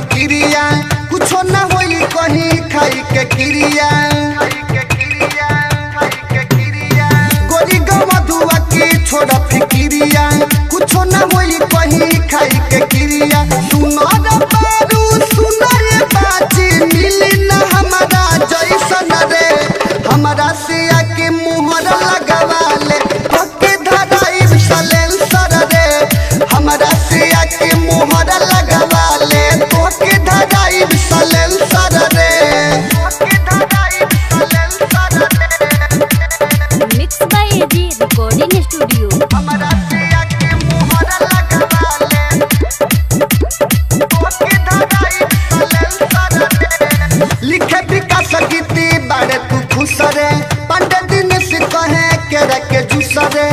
कुछो न होई कहीं खाई के क्रिया गोरी गमधुआ के छोड़ा फिक्रिया कुछो न होई कहीं खाई के क्रिया सुनो रे बारू सुनो रे बाची मिली न हमारा जैसन रे हमारा सिया के मुहर लगावाले पक्के धराई सलेल सर रे हमारा सिया के मुहर लगावाले पक्के धराई सलेल सर रे mix by AG recording studio. हमारा सिया के मुहर लगावाले पक्के धराई सलेल सर रे लिखे विकास गीती बाड़े तू खुश रे पंडित दिन से कहे के रखे जुसरे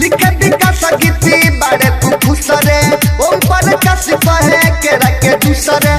लिखे विकास गीती बाड़े तू खुश रे ओम पर कस कहे के रखे जुसरे